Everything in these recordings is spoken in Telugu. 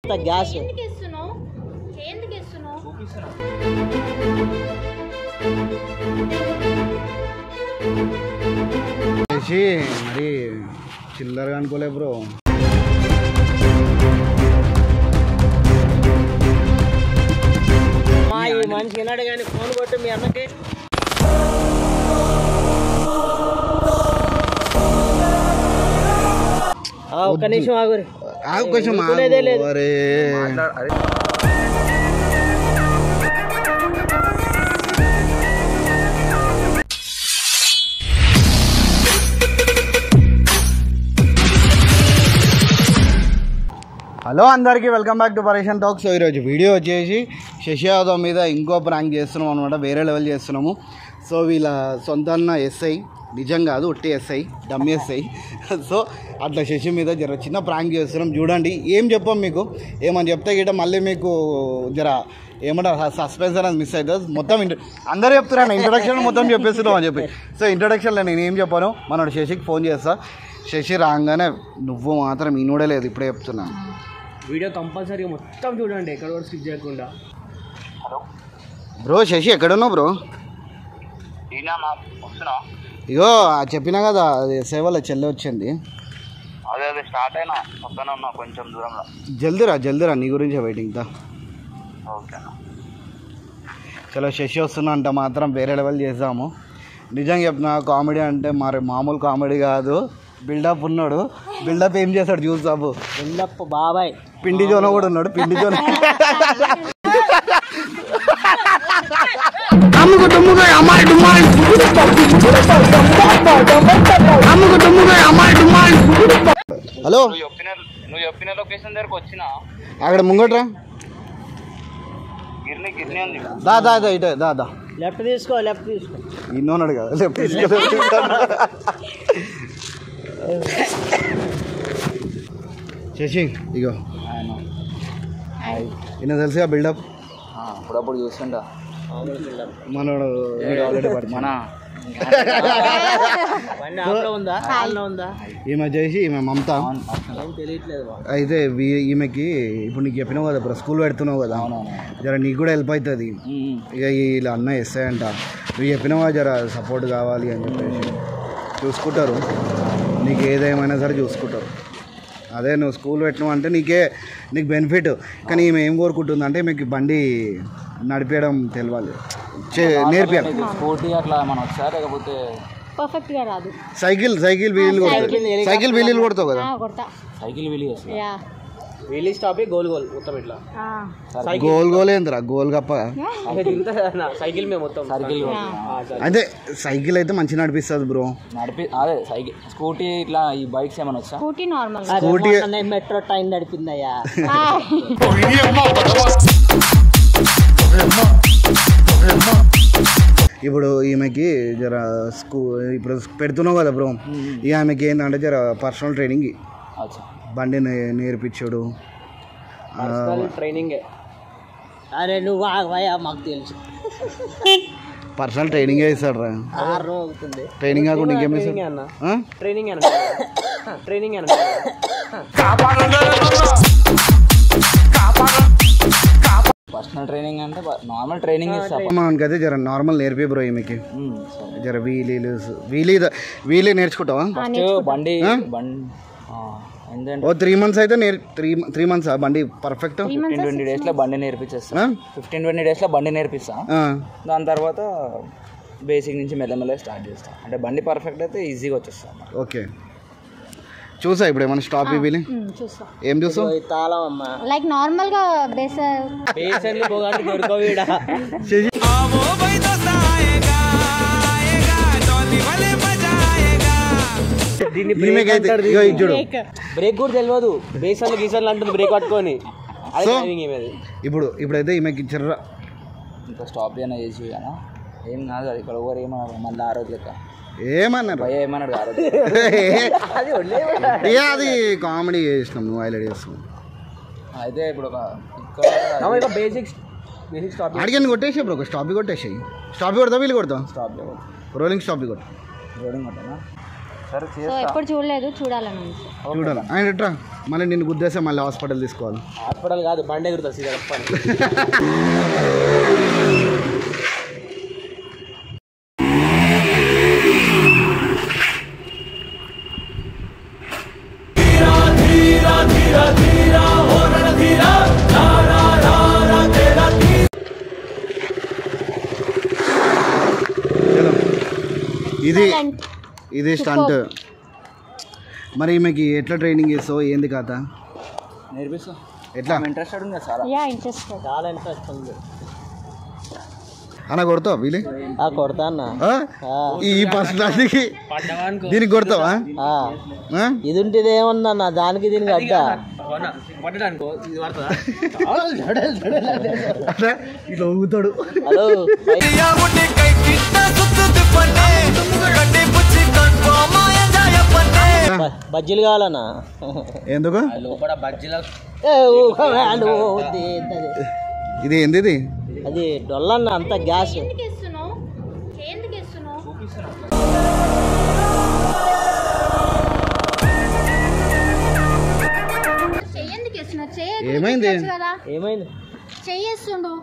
గ్యాస్ మరి చిల్లరగా అనుకోలే బ్రో. మా ఈ మనిషి విన్నాడు కానీ ఫోన్ కొట్టి మీ అన్నకి ఒక్క నిమిషం ఆగురు కొంచెం అరే హలో అందరికీ వెల్కమ్ బ్యాక్ టు పరేషన్ టాక్స్. ఈరోజు వీడియో వచ్చేసి శశి యాదవ్ మీద ఇంకో ప్రాంక్ చేస్తున్నాం అనమాట, వేరే లెవెల్ చేస్తున్నాము. సో వీళ్ళ సొంత అన్న ఎస్ఐ, నిజం కాదు ఒట్టి ఎస్ఐ, డమ్ ఎస్ఐ. సో అట్లా శశి మీద జర చిన్న ప్రాంక్ చేస్తున్నాం. చూడండి, ఏం చెప్పాం మీకు, ఏమని చెప్తే గిట్ట మళ్ళీ మీకు జర ఏమంటారు సస్పెన్స్ అనేది మిస్ అవుతుంది. మొత్తం అందరూ చెప్తున్నాను ఇంట్రొడక్షన్ మొత్తం చెప్పేస్తున్నాం అని చెప్పి. సో ఇంట్రొడక్షన్లో నేను ఏం చెప్పాను, మనోడు శశికి ఫోన్ చేస్తా. శశి రాగానే నువ్వు మాత్రం ఈనోడే లేదు, ఇప్పుడే చెప్తున్నాను. వీడియో కంపల్సరీ మొత్తం చూడండి, ఎక్కడ కూడా స్కిప్ చేయకుండా. బ్రో శశి ఎక్కడున్నావు బ్రో? ఇగో చెప్పినా కదా, అది సేవల చెల్లె వచ్చింది. అదే స్టార్ట్ అయినా పక్కన ఉన్నా కొంచెం దూరంలో. జల్దిరా నీ గురించే వెయిటింగ్ తా. ఓకేనా, చలో శశి వస్తున్నా అంట మాత్రం వేరే లెవెల్ చేద్దాము. నిజంగా చెప్పిన కామెడీ అంటే మరి మామూలు కామెడీ కాదు, బిల్డప్ ఉన్నాడు. బిల్డప్ ఏం చేస్తాడు చూసాము. బిల్డప్ బాబాయ్ పిండి జోన కూడా ఉన్నాడు, పిండి జోన. హలో, నువ్వు చెప్పిన లొకేషన్ దగ్గరకు వచ్చినా అక్కడ ముంగట్రా, గిర్ని గిర్ని ఉంది. దా ఇటే దా. లెఫ్ట్ తీసుకో ఇన్నోన్నాడు కదా, లెఫ్ట్ తీసుకో. శశి ఇగో ఈయన తెలుసుగా బిల్డప్, అప్పుడప్పుడు చూస్తుంటా మనోడు ఆల్రెడీ మన ఉందా ఈమె చేసి ఈమె మమత తెలియట్లేదు. అయితే ఈమెకి ఇప్పుడు నీకు చెప్పినావు కదా బ్రో, స్కూల్ పెడుతున్నావు కదా, జర నీకు కూడా హెల్ప్ అవుతుంది. ఇక వీళ్ళ అన్న ఎస్ఐ అంట, నువ్వు చెప్పినావా జర సపోర్ట్ కావాలి అని చెప్పేసి చూసుకుంటారు, నీకు ఏదేమైనా సరే చూసుకుంటారు. అదే నువ్వు స్కూల్ పెట్టినావు అంటే నీకు బెనిఫిట్. కానీ ఈమె ఏం కోరుకుంటుంది అంటే మీకు బండి నడిపేయడం తెలియాలి, నేర్పియాలి. స్కూటీ అట్లా మనం వచ్చా లేకపోతే పర్ఫెక్ట్ గా రాదు. సైకిల్ వీలీలు కొడతావు కదా, సైకిల్ వీలి వీలీ స్టాప్ గోల్ మొత్తం ఇట్లా గోల్ ఏందిరా గోల్ గప్ప. సైకిల్ మేము మొత్తం సైకిల్ అదే సైకిల్ అయితే మంచిగా నడిపిస్తుంది బ్రో. అదే సైకిల్ స్కూటీ ఇట్లా ఈ బైక్స్ ఏమైనా వచ్చా? Scooty normal. Scooty metro train నడిపిందయ్యా. ఇప్పుడు ఈమెకి జర ఇప్పుడు పెడుతున్నావు కదా బ్రో, ఇక ఆమెకి ఏంటంటే జర పర్సనల్ ట్రైనింగ్, బండి నేర్పించాడు. ట్రైనింగ్ అరే నువ్వు మాకు తెలుసు, పర్సనల్ ట్రైనింగ్ ఇస్తాడు రా. అవుతుంది ట్రైనింగ్ కాకుండా ఇంకేం ట్రైనింగ్ పర్సనల్ ట్రైనింగ్ అంటే నార్మల్ ట్రైనింగ్ మనకైతే జర నార్మల్ నేర్పి బ్రో ఈమెకి. జర వీలీ నేర్చుకుంటావా? బండి ఓ 3 months అయితే 3 months బండి పర్ఫెక్ట్. 15-20 days లో బండి నేర్పించేస్తా. 15-20 days లో బండి నేర్పిస్తా. దాని తర్వాత బేసిక్ నుంచి మెల్లమెల్లగా స్టార్ట్ చేస్తా. అంటే బండి పర్ఫెక్ట్ అయితే ఈజీగా వచ్చేస్తా. ఓకే, చూసా ఇప్పుడు ఏమైనా స్టాప్ వీలీ ఏం చూసావు? లైక్ నార్మల్ గా బ్రేక్ కూడా తెలియదు, బేసన్లు గీసన్లు అంటుంది బ్రేక్ పట్టుకొని. ఇప్పుడైతే ఈమెకి ఇచ్చారా ఇంకా స్టాప్ అయినా చేసి ఏం కాదు, అది ఇక్కడ ఎవరు ఏమన్నారు మళ్ళీ ఆ రోజు లెక్క ఏమన్నారు ఏమన్నాడు ఆ రోజు. అది కామెడీ చేసినాం, నువ్వు హైలైట్ చేస్తున్నావు. అయితే ఇప్పుడు బేసిక్స్ అడిగాను కొట్టేసాయి బ్రో, ఒక స్టాప్. కొట్టేసాయి స్టాప్ కొడతా, వీళ్ళు కొడతా. స్టాప్ రోలింగ్ స్టాప్ కొట్ట. రోలింగ్ కొట్టనా? సో ఎప్పుడు చూడలేదు, చూడాలని ఉంది. చూడాలి ఆయన ఎట్రా మళ్ళీ నిన్ను గుద్దేస్తే మళ్ళీ హాస్పిటల్ తీసుకోవాలి. హాస్పిటల్ కాదు, బండి ఎగురుతా సీదా చెప్పండి. ఇది స్టంట్. మరి ఈమెకి ఎట్లా ట్రైనింగ్ చేస్తావు, ఏంది కథ? నేర్పిస్తా. ఎట్లా? ఇంట్రెస్టెడ్ ఉంది చాలా. చాలా ఇంట్రెస్ట్ ఉంది. అన్న కొడతావా వీళ్ళు? కొడతా అన్న. ఈ పర్సనాలిటీకి దీనికి కొడతావా? ఇది ఉంటుంది ఏముందన్న దానికి దీనికి అడ్డా ఇట్లా ఊగుతాడు. హలో బజ్జీలు కావాలన్నా? ఎందుకు? లోపల బజ్జీలు. ఇది ఏంది? ఇది అది డొల్లన్న, అంత గ్యాస్. ఏమైంది? ఏమైంది? చేస్తుండు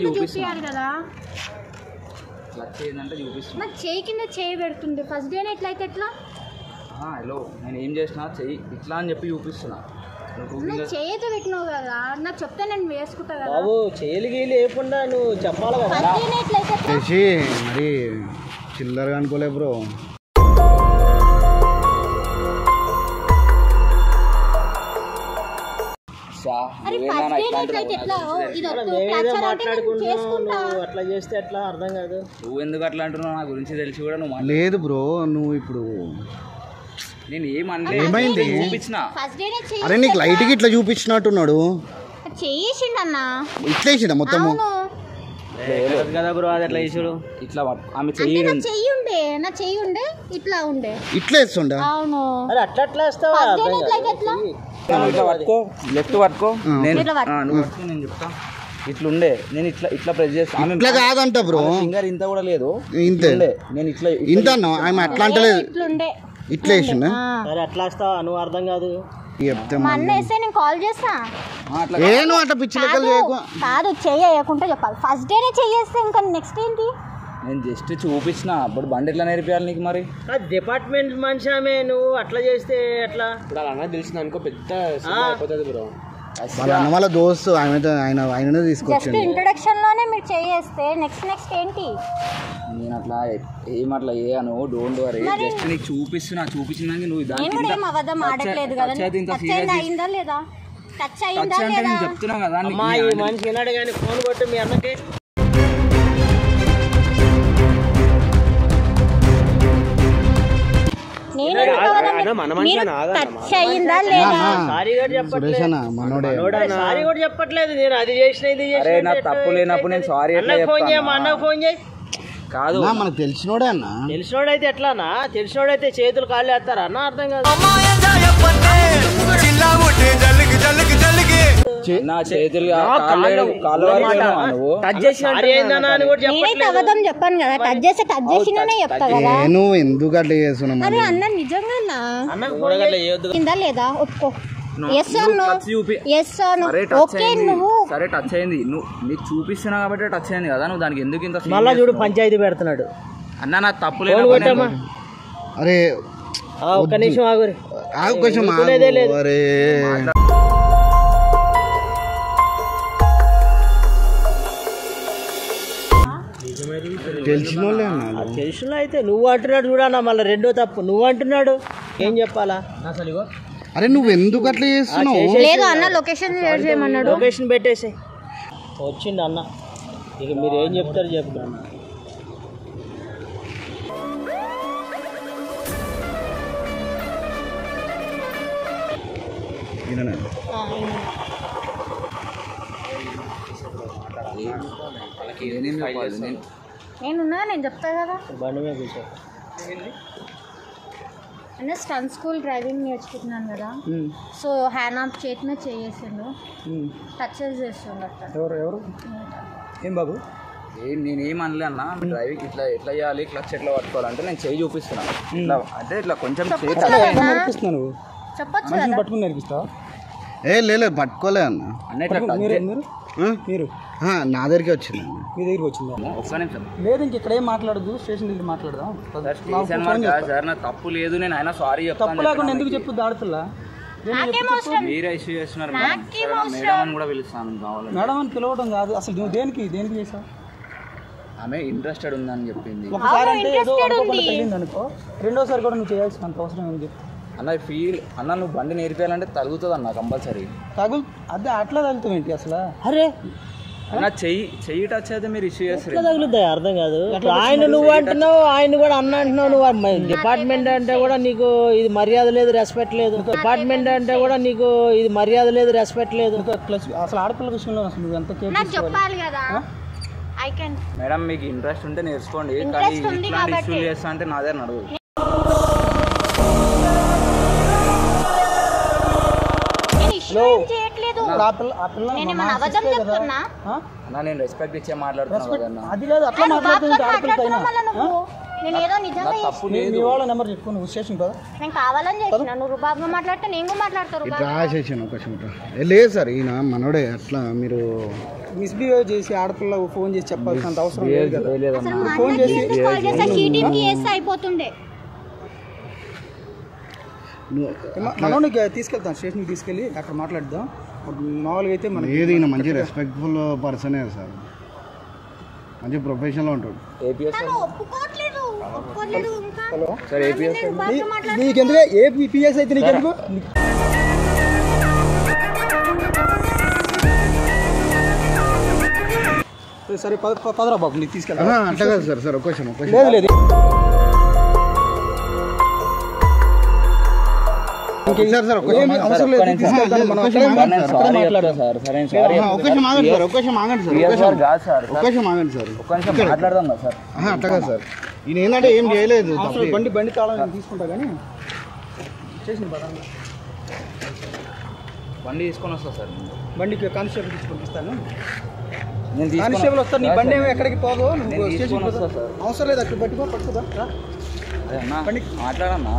చూపిస్తాను కదా. నాకు చేయి కింద చేయి పెడుతుంది. ఫస్ట్ డే ఎట్లయితే ఎట్లా? హలో నేను ఏం చేసినా చెయ్యి ఇట్లా అని చెప్పి చూపిస్తున్నా. చేయితో పెట్టినావు కదా, నాకు చెప్తే నేను వేసుకుంటా కదా. బాబు చేయలు గీలు లేకుండా నువ్వు చెప్పాలి కదా. చేసి మరి చిల్లరగా అనుకోలే బ్రో. అట్లా చేస్తే ఎట్లా అర్థం కాదు. నువ్వు ఎందుకు అట్లా అంటున్నావు? నా గురించి తెలిసి కూడా నువ్వు లేదు బ్రో. నువ్వు ఇప్పుడు నేను ఏమైంది చూపించిన. అరే నీకు లైట్కి ఇట్లా చూపించినట్టున్నాడు. చేసిండన్న ఇట్లా వేసిండ మొత్తము కదా బ్రో. అది ఎట్లా చేసాడు? ఇట్లా ఆమె చెయ్యి ఉండే, నా చెయ్యి ఉండే ఇట్లా ఉండే, ఇట్లా వేస్తుండ. అవును. అరే అట్లా ఎట్లా వేస్తావా? పట్టుకో, లెఫ్ట్ పట్టుకో. నువ్వు పట్టుకో, నేను చెప్తా. ఇట్లుండే నేను ఇట్లా ఇట్లా ప్రెస్ చేస్తా. ఇట్లా కాదంట బ్రో. ఫింగర్ ఇంత కూడా లేదు. ఇంతే నేను ఇట్లా ఇంత ఆమె అట్లా అంటలేదు. ఇట్లా వేసిండ. అరే అట్లా వేస్తావా? నువ్వు అర్థం కాదు. చెప్తే మా అన్న వేస్తే నేను కాల్ చేస్తా. ఏను అట్లా పిచ్చి లెక్కలు చేయకు. కాదు చెయ్యకుండా చెప్పాలి. ఫస్ట్ డేనే చెయ్యేస్తే ఇంకా నెక్స్ట్ ఏంటి? నేను జస్ట్ చూపించిన. అప్పుడు బండి ఎట్లా నేర్పియాలి నీకు? మరి డిపార్ట్మెంట్ మనిషి ఆమె, నువ్వు అట్లా చేస్తే ఎట్లా? ఇప్పుడు అలా అన్న తెలిసింది అనుకో, పెద్ద అయిపోతుంది బ్రో. వాళ్ళ అన్న వాళ్ళ దోస్తు ఆయననే తీసుకొచ్చింది. ఇంట్రొడక్షన్ లోనే మీరు చేస్తే నెక్స్ట్ ఏంటి? నేను అట్లా ఏమట్లా చేయను. Don't worry. జస్ట్ నీకు చూపించినాక నువ్వు చెప్తున్నావు కదా. మనిషి విన్నాడు కానీ ఫోన్ కొట్టి మీ అన్నకి. చెప్పట్లేదు నేను అది చేసిన ఇది చేసిన. తప్పు లేనప్పుడు నేను సారీ ఫోన్ చేయ, మా అన్నకు ఫోన్ చేయి. కాదు మనకు తెలిసినోడే అన్న. తెలిసినోడైతే ఎట్లానా? తెలిసినోడైతే చేతులు కాళ్ళు వేస్తారా అన్న? అర్థం కాదు. నా చేతులు చెప్పాను కదా, టచ్ చేసినానే చెప్తా కదా. నువ్వు ఎందుకు అట్లా చేస్తున్నావు? అరే అన్న నిజంగా లేదా? ఒప్పుకో. సరే టచ్ అయింది. నువ్వు నీకు చూపిస్తున్నా కాబట్టి టచ్ అయింది కదా. నువ్వు దానికి ఎందుకు ఇంత మళ్ళా చూడు పంచాయతీ పెడుతున్నాడు అన్న. నాకు తప్పు లేదు. అరే ఒక్క నిమిషం ఆగు. అరే తెలిసిన అయితే నువ్వు అంటున్నాడు చూడన్నా. మళ్ళీ రెండో తప్పు నువ్వు అంటున్నాడు. ఏం చెప్పాలా? అరే నువ్వు ఎందుకు అట్లా చేస్తున్నావు? లేదు అన్న, లొకేషన్ చేయమన్నాడు. లొకేషన్ పెట్టేసి వచ్చిండు అన్న. ఇక మీరు ఏం చెప్తారు చెప్పు అన్న. నేను చెప్తా కదా. బండి మీద కూర్చో అన్న. స్టన్ స్కూల్ డ్రైవింగ్ నేర్చుకుంటున్నాను కదా. సో హ్యాండ్ ఆఫ్ చేతి మీద చేసిండు, టచ్ చేస్తుండ. ఎవరు ఏం బాబు? నేనేం అనలే అన్న డ్రైవింగ్ ఇట్లా ఎట్లా చేయాలి క్లచ్ ఎట్లా పట్టుకోవాలంటే నేను చేయి చూపిస్తున్నాను ఇట్లా అంటే ఇట్లా కొంచెం నేర్పిస్తున్నాను చెప్పొచ్చు మనిషిని పట్టుకుని నేర్పిస్తావా లేదు పట్టుకోలే అన్న అన్న ఇట్లా మీరు నా దగ్గరికి వచ్చింది మీ దగ్గరికి వచ్చిందా ఒక్క నిమిషం లేదు ఇంక ఇక్కడ ఏం మాట్లాడదు స్టేషన్ దగ్గర మాట్లాడదాం సార్ నా తప్పు లేదు నేను అయినా సారీ తప్పు చెప్తాను లేకుండా ఎందుకు చెప్పు ఆడపిల్ల మీరే ఇష్యూ చేస్తున్నారు మేడం అని కూడా పిలుస్తాను కావాలని మేడం అని పిలవడం కాదు అసలు నువ్వు దేనికి చేసావు ఆమె ఇంట్రెస్టెడ్ ఉందని చెప్పింది ఒకసారి అంటే ఏదో అనుకోకుండా తగ్గింది అనుకో రెండోసారి కూడా నువ్వు చేయాల్సినంత అవసరం ఉంది అన్న అన్న నువ్వు బండి నేర్పేయాలంటే తగులుతుంది అన్న కంపల్సరీ అదే అట్లా తగులుతావు ఏంటి అసలు అరే అన్న చెయ్యి టచ్ అయితే మీరు ఇష్యూ చేస్తారు తగులుతాయి అర్థం కాదు ఆయన నువ్వు అంటున్నావు ఆయన కూడా అన్న అంటున్నావు నువ్వు డిపార్ట్మెంట్ అంటే కూడా నీకు ఇది మర్యాద లేదు రెస్పెక్ట్ లేదు డిపార్ట్మెంట్ అంటే కూడా నీకు ఇది మర్యాద లేదు రెస్పెక్ట్ లేదు అసలు ఆడపిల్ల విషయంలో అసలు నువ్వు ఎంత కేర్ చెప్పాలి కదా ఐ కెన్ మేడం మీకు ఇంట్రెస్ట్ ఉంటే నేర్చుకోండి కానీ ఇట్లాంటి ఇష్యూ చేస్తా అంటే నా దగ్గర నడవదు అన్న నేను రెస్పెక్ట్ ఇచ్చే మాట్లాడుతున్నా అది లేదు అట్లా మాట్లాడుతుంది ఆడపిల్లకైనా తప్పు మీ వాళ్ళ నెంబర్ చెప్పు నువ్వు స్టేషన్ కదా నేను కావాలని చేసిన నువ్వు రుబాబుగా మాట్లాడితే నేను కూడా మాట్లాడతారు రాసేసాను అవకాశం లేదు సార్ ఈయన మనోడే అట్లా మీరు మిస్బిహేవ్ చేసి ఆడపిల్ల ఫోన్ చేసి చెప్పాల్సినంత అవసరం లేదు కదా ఫోన్ చేసి అయిపోతుండే మనోనికి తీసుకెళ్తాం స్టేషన్కి తీసుకెళ్ళి అక్కడ మాట్లాడదాం మామూలుగా అయితే మనకి ఏది ఈయన మంచి రెస్పెక్ట్ఫుల్ పర్సనే సార్ మంచి ప్రొఫెషనల్ ఉంటాడు హలో సార్ ఏపీఎస్ నీకెందుకు ఏపీఎస్ అయితే నీకెందుకు సరే పదరా బాబు నీకు తీసుకెళ్తా అట్లా కాదు సార్ ఒక్క లేదు లేదు అవసరం లేదు తీసుకెళ్తాను మనం మాట్లాడదాం సార్ సరే మాట్లాడదాం కదా సార్ అట్లా కాదు సార్ ఈయన ఏంటంటే ఏం చేయలేదు బండి తాళం నేను తీసుకుంటా కానీ స్టేషన్ పడాలి బండి తీసుకొని వస్తా సార్ బండికి కానిస్టేబుల్ తీసుకొని పంపిస్తాను నేను కానిస్టేబుల్ వస్తాను నీ బండి ఏమో ఎక్కడికి పోదు నువ్వు స్టేషన్ వస్తా సార్ అవసరం లేదు అక్కడ పట్టుకోదా మాట్లాడన్నా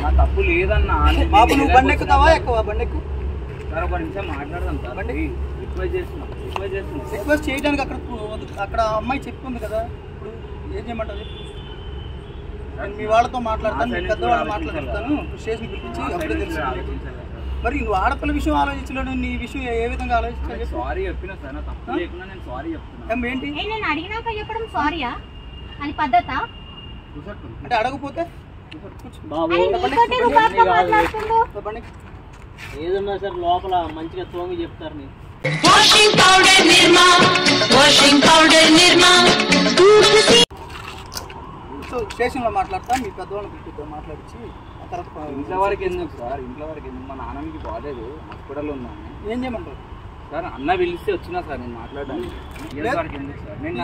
నా తప్పు లేదన్నా బాబు నువ్వు బండి ఎక్కుతావా ఎక్కువ బండి ఎక్కువ సార్ ఒక నిమిషం మాట్లాడదాం సార్ రిక్వెస్ట్ చేయడానికి అక్కడ అమ్మాయి చెప్తుంది కదా ఇప్పుడు ఏం చేయమంటారు మీ వాళ్ళతో మాట్లాడతాను మీ పెద్దవాళ్ళు మాట్లాడతాను స్టేషన్ పిలిపించి అప్పుడే తెలుసు మరి నువ్వు ఆడపిల్ల విషయం ఆలోచించలేడు నీ విషయం ఏ విధంగా ఆలోచించాలి సారీ చెప్పినా సార్ నా తప్పు లేకుండా నేను సారీ చెప్తున్నా ఏంటి నేను అడిగినాక చెప్పడం సారీయా అది పద్ధతా అంటే అడగపోతే ఏదన్నా సార్ లోపల మంచిగా తోమి చెప్తారు నీకు స్టేషన్లో మాట్లాడతా మీ పెద్దవాళ్ళని పిలిపిద్దాం మాట్లాడించి తర్వాత ఇంట్లో వరకు ఎందుకు సార్ ఇంట్లో వరకు ఎందుకు మా నాన్నకి బాగాలేదు హాస్పిటల్లో ఉన్నాను ఏం చేయమంటారు సార్ అన్న పిలిస్తే వచ్చినా సార్ నేను మాట్లాడడానికి ఎందుకు సార్ నేను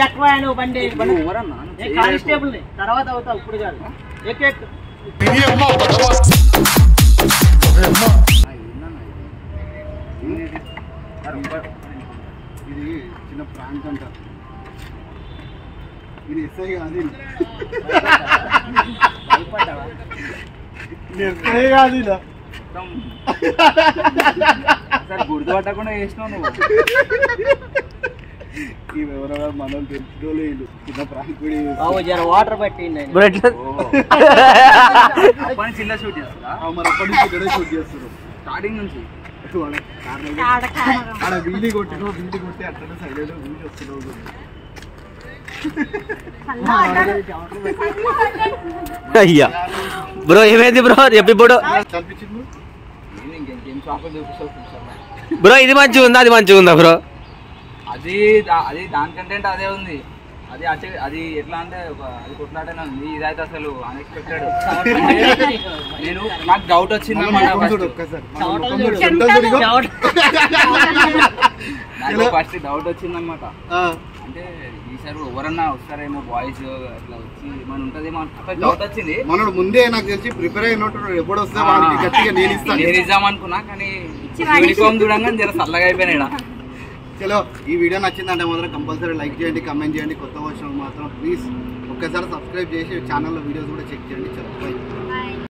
ఎక్కువ నువ్వు బండి కానిస్టేబుల్ తర్వాత అవుతావు ఇప్పుడు కాదు ఇది చిన్న ప్రాంక్ అంటారు ఇది ఎస్ఐ కాదు ఎస్ఐ కాదు ఇలా సార్ గుర్తుపట్టకుండా చేసినావు నువ్వు ఈ వివరాలు మనం తెలుసుకోలేదు చిన్న ప్రాంక్ కూడా వాటర్ పట్టి చిన్న షూట్ చేస్తారా మరి అప్పటి నుంచి ఇక్కడే షూట్ చేస్తారు స్టార్టింగ్ నుంచి ఆడ వీడి కొట్టి అట్లా సైలెంట్ వీడి వస్తున్నావు అయ్యా బ్రో ఏమైంది బ్రో చెప్పి ఇప్పుడు ఇంకేం చాక్లెట్ చూపిస్తాను బ్రో ఇది మంచిగా ఉందా అది మంచిగా ఉందా బ్రో అది దాని కంటెంట్ అదే ఉంది అది ఎట్లా అంటే అది కొట్లాటనే ఉంది ఇదైతే అసలు అన్ఎక్స్పెక్టెడ్ నేను నాకు డౌట్ వచ్చింది ఫస్ట్ డౌట్ వచ్చిందనమాట అంటే ఈసారి ఎవరన్నా వస్తారేమో బాయ్స్ అట్లా వచ్చి మన ఉంటదేమో అట్లా డౌట్ వచ్చింది. మనోడు ముందే నాకు తెలిసి ప్రిపేర్ అయినట్టు ఎప్పుడు వస్తే వాడికి గట్టిగా నేను ఇద్దాం అనుకున్నా, కానీ యూనిఫామ్ చూడంగానే జర చల్లగా అయిపోయినా. చలో ఈ వీడియో నచ్చిందంటే మాత్రం కంపల్సరీ లైక్ చేయండి, కమెంట్ చేయండి. కొత్త వచ్చిన మాత్రం ప్లీజ్ ఒక్కసారి సబ్స్క్రైబ్ చేసి ఛానల్లో వీడియోస్ కూడా చెక్ చేయండి. చలో బై.